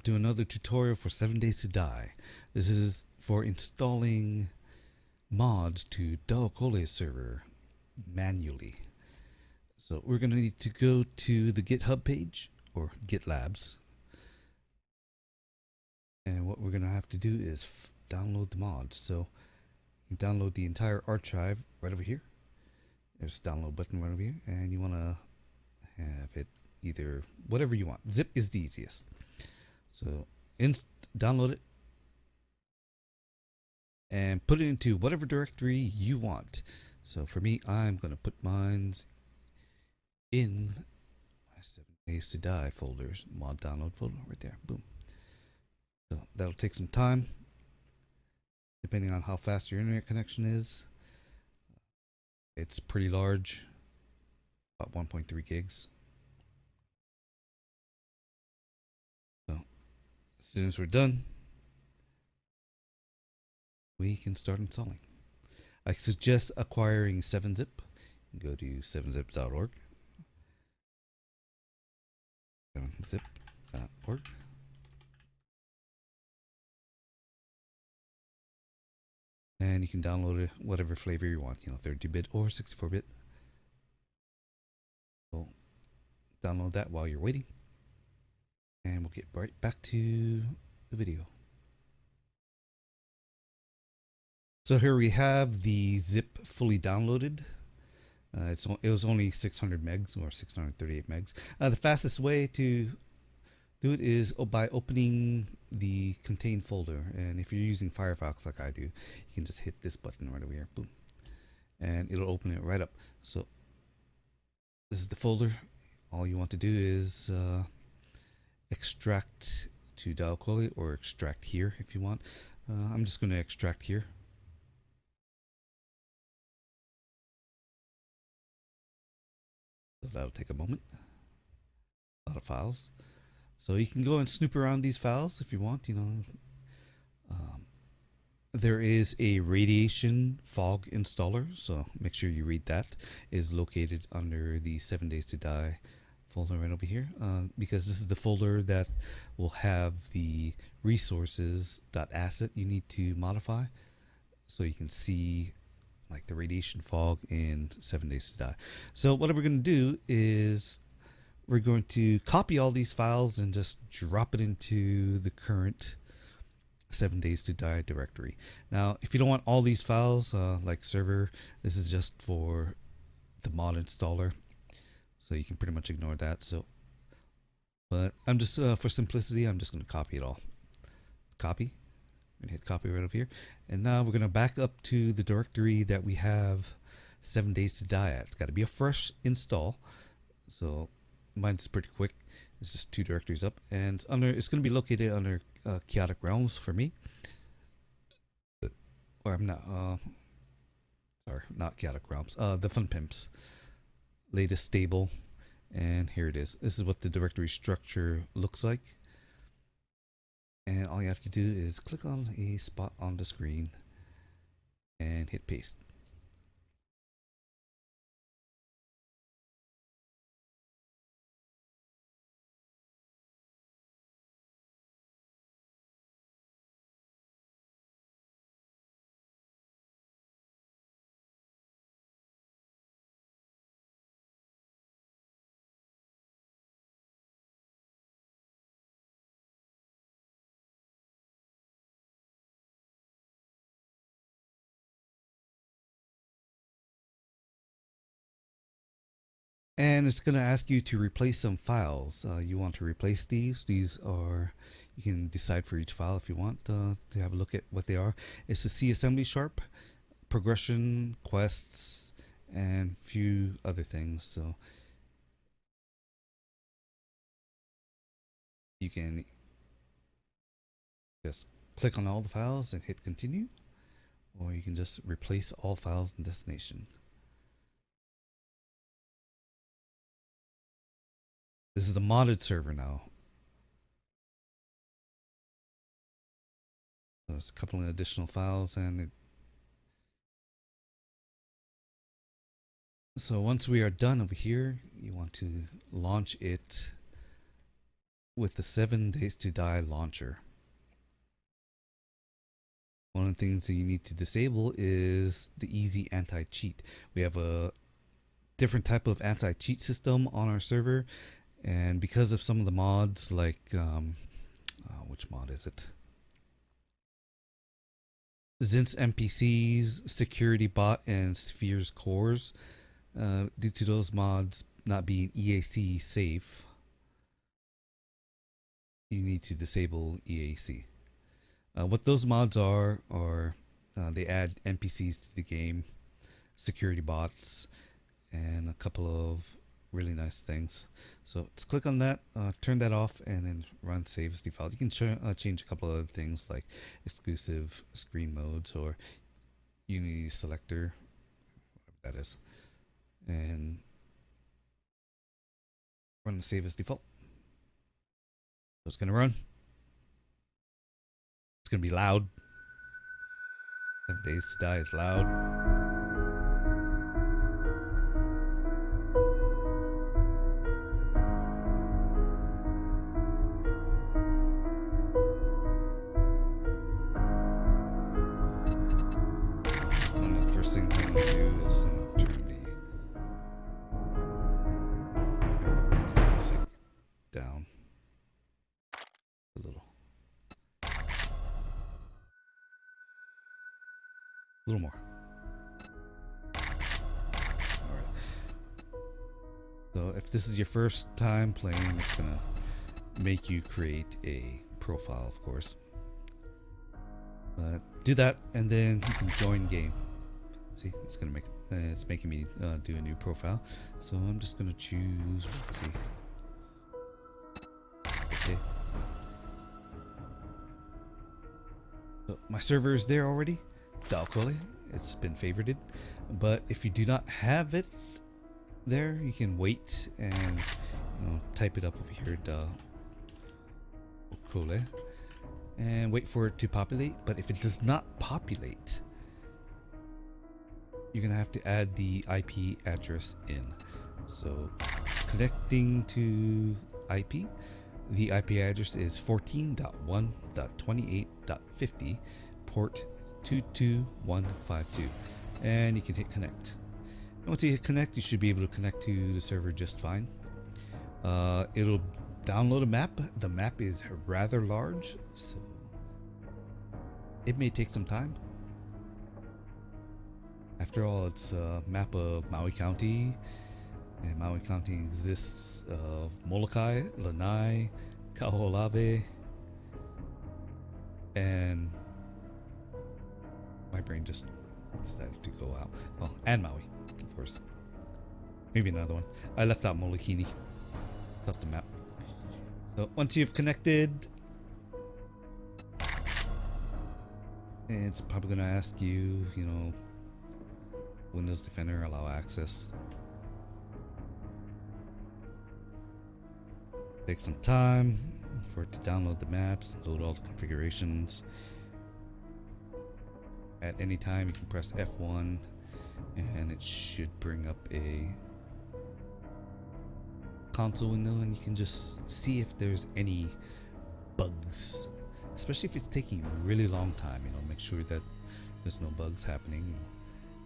to another tutorial for 7 Days to Die. This is for installing mods to the Okole Server manually. So we're going to need to go to the GitHub page or GitLabs. And what we're going to have to do is download the mods. So you can download the entire archive right over here. There's a download button right over here. And you want to have it either whatever you want. Zip is the easiest. So download it and put it into whatever directory you want. So for me, I'm going to put mine in my 7 Days to Die folders, mod download folder right there. Boom. So that'll take some time depending on how fast your internet connection is. It's pretty large, about 1.3 gigs. So as soon as we're done, we can start installing. I suggest acquiring 7-zip. Go to 7zip.org. 7zip.org. And you can download it whatever flavor you want, 32-bit or 64-bit. So download that while you're waiting. And we'll get right back to the video. So here we have the zip fully downloaded. It was only 600 megs or 638 megs. The fastest way to do it is by opening the contained folder. And if you're using Firefox like I do, you can just hit this button right over here, boom, and it'll open it right up. So this is the folder. All you want to do is extract to Okole or extract here if you want. I'm just going to extract here. So that'll take a moment. A lot of files. So you can go and snoop around these files if you want, there is a radiation fog installer, so make sure you read that. It is located under the 7 Days to Die folder right over here, because this is the folder that will have the resources.asset you need to modify, so you can see like the radiation fog in 7 Days to Die. So what we're going to do is we're going to copy all these files and just drop it into the current 7 Days to Die directory. Now, if you don't want all these files, like server, this is just for the mod installer, so you can pretty much ignore that. So, but I'm just for simplicity, I'm just going to copy it all. Copy, and hit copy right over here. And now we're going to back up to the directory that we have 7 Days to Die at. It's got to be a fresh install. So mine's pretty quick. It's just 2 directories up, and it's going to be located under Chaotic Realms for me. Or I'm not. Sorry, not Chaotic Realms. The Fun Pimps latest stable, and here it is. This is what the directory structure looks like. And all you have to do is click on a spot on the screen and hit paste. And it's going to ask you to replace some files. You want to replace these. These are, you can decide for each file if you want to have a look at what they are. It's the C assembly sharp, progression, quests, and a few other things. So you can just click on all the files and hit continue, or you can just replace all files in destination. This is a modded server now. So there's a couple of additional files, and so once we are done over here, you want to launch it with the 7 Days to Die launcher. One of the things that you need to disable is the easy anti-cheat. We have a different type of anti-cheat system on our server, and because of some of the mods, like which mod is it? Zin's NPCs, Security Bot, and Sphere's cores, due to those mods not being EAC safe, you need to disable EAC. What those mods are they add NPCs to the game, security bots, and a couple of really nice things. So just click on that, turn that off, and then run save as default. You can change a couple of other things like exclusive screen modes or Unity selector, whatever that is, and run save as default. So it's gonna run. It's gonna be loud. 7 Days to Die is loud. One of the first things I'm gonna do is turn the music down a little. A little more. Alright. So if this is your first time playing, it's gonna make you create a profile, of course. Do that, and then you can join game. See, it's gonna make it's making me do a new profile. So I'm just gonna choose. Let's see. Okay. So my server is there already. The Okole. It's been favorited, but if you do not have it there, you can wait and type it up over here. The Okole. And wait for it to populate. But if it does not populate, you're gonna have to add the IP address in. So connecting to IP, the IP address is 14.1.28.50, port 22152, and you can hit connect. And once you hit connect, you should be able to connect to the server just fine. It'll download a map. The map is rather large, so it may take some time. After all, it's a map of Maui County, and Maui County exists of Molokai, Lanai, Kaho'olawe, and my brain just decided to go out. Oh, and Maui, of course. Maybe another one. I left out Molokini. Custom map. So once you've connected, it's probably going to ask you, Windows Defender allow access. Take some time for it to download the maps, load all the configurations. At any time you can press F1 and it should bring up a console window, and you can just see if there's any bugs, especially if it's taking a really long time. Make sure that there's no bugs happening.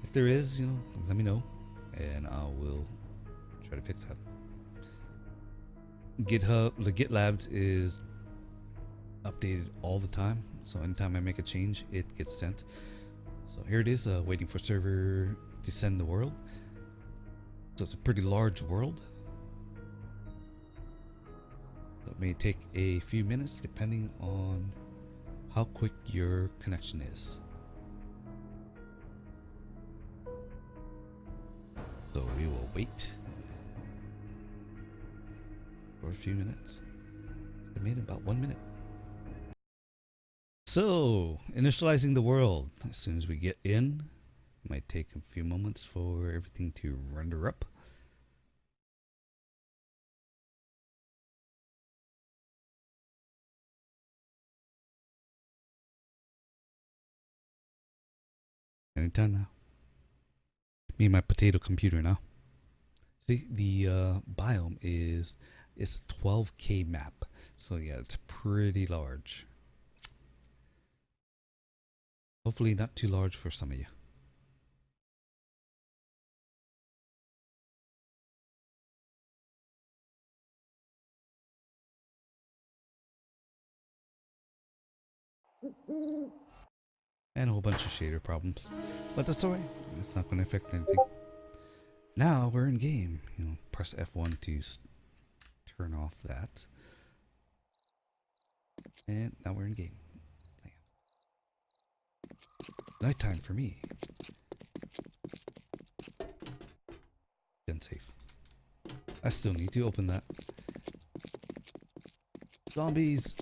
If there is, let me know and I will try to fix that. GitHub, the GitLabs is updated all the time, so anytime I make a change, it gets sent. So here it is, waiting for server to send the world. So it's a pretty large world. So it may take a few minutes depending on how quick your connection is. So we will wait for a few minutes. They made about 1 minute. So, initializing the world. As soon as we get in, it might take a few moments for everything to render up. Anytime now. Me and my potato computer now. See, the biome is It's a 12K map. So yeah, it's pretty large. Hopefully not too large for some of you. And a whole bunch of shader problems. But that's alright. It's not going to affect anything. Now we're in game. Press F1 to turn off that. And now we're in game. Nighttime for me. Gun safe. I still need to open that. Zombies!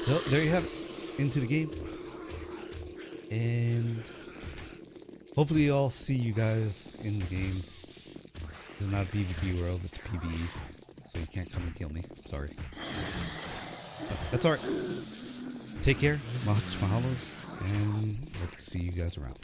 So there you have it. Into the game. And hopefully I'll see you guys in the game. This is not a PvP world, it's a PvE. So you can't come and kill me. Sorry. But that's alright. Take care. Much mahalos. And hope to see you guys around.